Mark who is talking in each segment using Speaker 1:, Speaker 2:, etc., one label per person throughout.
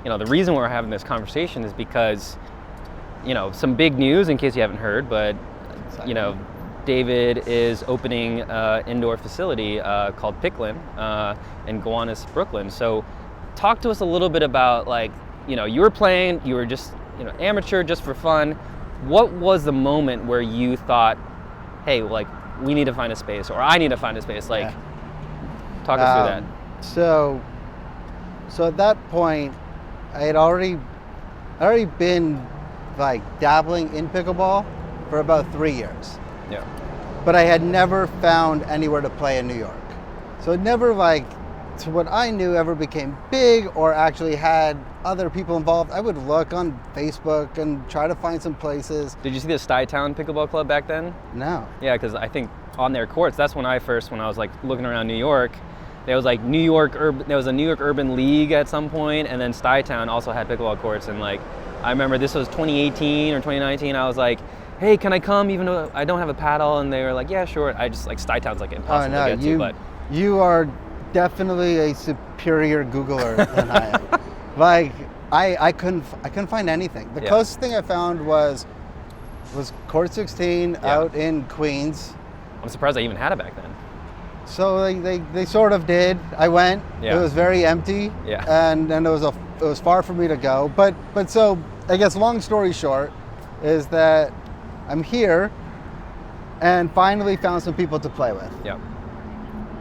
Speaker 1: the reason we're having this conversation is because, some big news in case you haven't heard, but, David is opening an indoor facility called PKLYN in Gowanus, Brooklyn. So talk to us a little bit about, like, you were playing, you were just, amateur, just for fun. What was the moment where you thought, hey, like, we need to find a space, or I need to find a space? Like, talk us through that.
Speaker 2: So at that point, I had already been like dabbling in pickleball for about 3 years.
Speaker 1: Yeah.
Speaker 2: But I had never found anywhere to play in New York. So it never, like, to what I knew, ever became big or actually had other people involved. I would look on Facebook and try to find some places.
Speaker 1: Did you see the Stuytown Pickleball Club back then?
Speaker 2: No.
Speaker 1: Yeah, because I think on their courts, that's when I was like looking around New York, there was like there was a New York Urban League at some point, and then Stuytown also had pickleball courts. And like, I remember this was 2018 or 2019. I was like, hey, can I come even though I don't have a paddle? And they were like, yeah, sure. I just, like, Stuytown's like impossible to get to. But
Speaker 2: you are definitely a superior Googler than I am. Like, I couldn't find anything. The closest thing I found was Court 16 out in Queens.
Speaker 1: I'm surprised I even had it back then.
Speaker 2: So they sort of did. I went.
Speaker 1: Yeah.
Speaker 2: It was very empty.
Speaker 1: Yeah.
Speaker 2: And it was far for me to go. But so I guess long story short is that I'm here and finally found some people to play with.
Speaker 1: Yeah.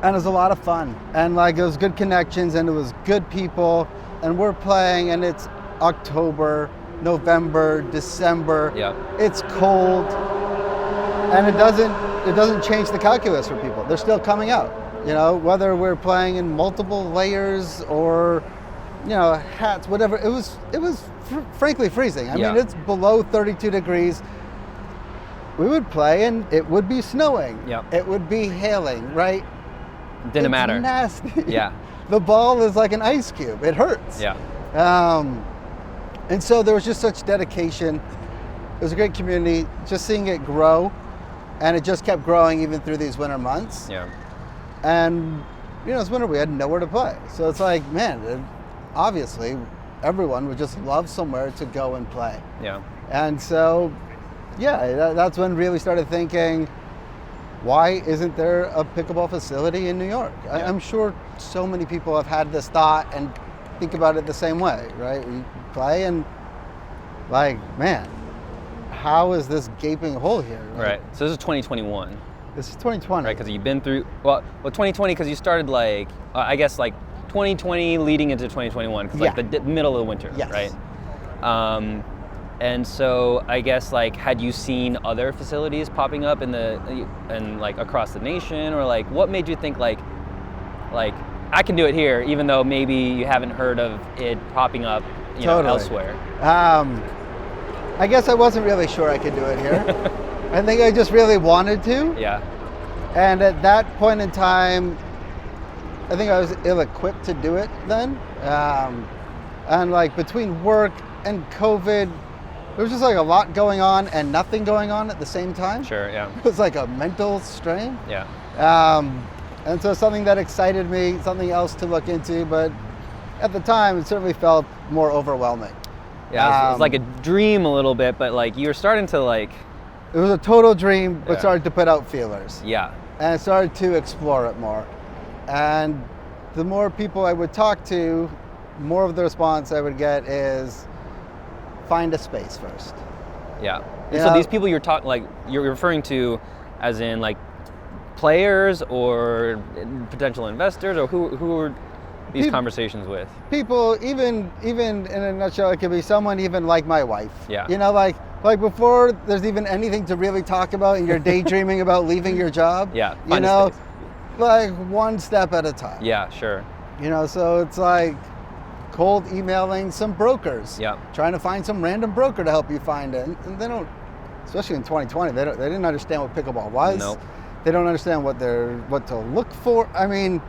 Speaker 2: And it was a lot of fun. And like, it was good connections and it was good people. And we're playing and it's October, November, December.
Speaker 1: Yeah.
Speaker 2: It's cold. And it doesn't change the calculus for people. They're still coming out. Whether we're playing in multiple layers or, hats, whatever. It was frankly freezing. I mean, it's below 32 degrees. We would play and it would be snowing.
Speaker 1: Yep.
Speaker 2: It would be hailing, right?
Speaker 1: Didn't matter.
Speaker 2: Nasty.
Speaker 1: Yeah.
Speaker 2: The ball is like an ice cube. It hurts.
Speaker 1: Yeah.
Speaker 2: And so there was just such dedication. It was a great community. Just seeing it grow, and it just kept growing even through these winter months.
Speaker 1: Yeah.
Speaker 2: And it's winter. We had nowhere to play. So it's like, man, obviously, everyone would just love somewhere to go and play.
Speaker 1: Yeah.
Speaker 2: And so, that's when really started thinking, why isn't there a pickleball facility in New York?
Speaker 1: Yeah.
Speaker 2: I'm sure so many people have had this thought and think about it the same way, right? We play and like, man, how is this gaping hole here?
Speaker 1: Right. So this is 2021.
Speaker 2: This is 2020.
Speaker 1: Right, because you've been through, well 2020 because you started like, I guess like 2020 leading into 2021, because like the middle of the winter, right? And so I guess, like, had you seen other facilities popping up in like across the nation, or like what made you think like I can do it here, even though maybe you haven't heard of it popping up, elsewhere?
Speaker 2: I guess I wasn't really sure I could do it here. I think I just really wanted to.
Speaker 1: Yeah.
Speaker 2: And at that point in time, I think I was ill-equipped to do it then. And like between work and COVID, there was just like a lot going on and nothing going on at the same time.
Speaker 1: Sure, yeah.
Speaker 2: It was like a mental strain.
Speaker 1: Yeah.
Speaker 2: And so something that excited me, something else to look into, but at the time it certainly felt more overwhelming.
Speaker 1: Yeah, it was like a dream a little bit, but like you were starting to like...
Speaker 2: It was a total dream, but started to put out feelers.
Speaker 1: Yeah.
Speaker 2: And I started to explore it more. And the more people I would talk to, more of the response I would get is, find a space first.
Speaker 1: Yeah. And so these people you're referring to as in like players or potential investors, or who are these conversations with? People,
Speaker 2: even in a nutshell, it could be someone even like my wife.
Speaker 1: Yeah.
Speaker 2: Like before there's even anything to really talk about and you're daydreaming about leaving your job.
Speaker 1: Yeah.
Speaker 2: Like one step at a time.
Speaker 1: Yeah, sure.
Speaker 2: So it's like cold emailing some brokers.
Speaker 1: Yeah.
Speaker 2: Trying to find some random broker to help you find it. And they don't, especially in 2020, they didn't understand what pickleball was.
Speaker 1: Nope.
Speaker 2: They don't understand what to look for. I mean,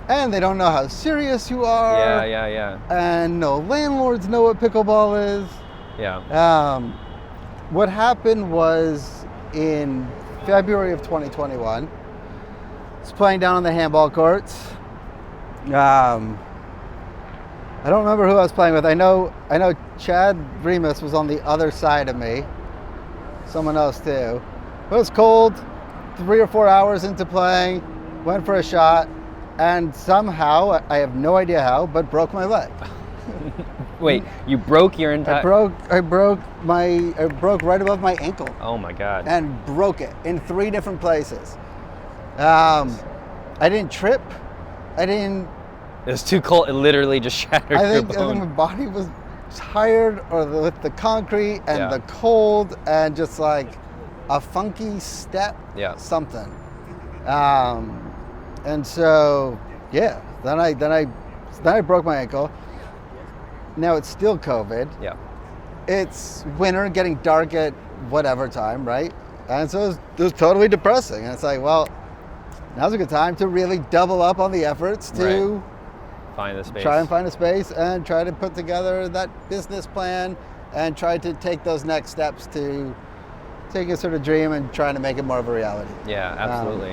Speaker 2: and they don't know how serious you are.
Speaker 1: Yeah.
Speaker 2: And no landlords know what pickleball is.
Speaker 1: Yeah.
Speaker 2: What happened was in February of 2021, I was playing down on the handball courts. I don't remember who I was playing with. I know Chad Remus was on the other side of me. Someone else too. But it was cold. 3 or 4 hours into playing, went for a shot, and somehow, I have no idea how, but broke my leg.
Speaker 1: Wait, you broke your entire...
Speaker 2: I broke right above my ankle.
Speaker 1: Oh my God.
Speaker 2: And broke it in 3 different places. I didn't trip. It
Speaker 1: was too cold. It literally just shattered your bone.
Speaker 2: I think my body was tired with the concrete and the cold and just like a funky step, something. And so, then I broke my ankle. Now it's still COVID.
Speaker 1: Yeah.
Speaker 2: It's winter, getting dark at whatever time, right? And so it was totally depressing. And it's like, well, now's a good time to really double up on the efforts to
Speaker 1: find a space.
Speaker 2: Try and find a space and try to put together that business plan and try to take those next steps to take a sort of dream and trying to make it more of a reality.
Speaker 1: Yeah, absolutely.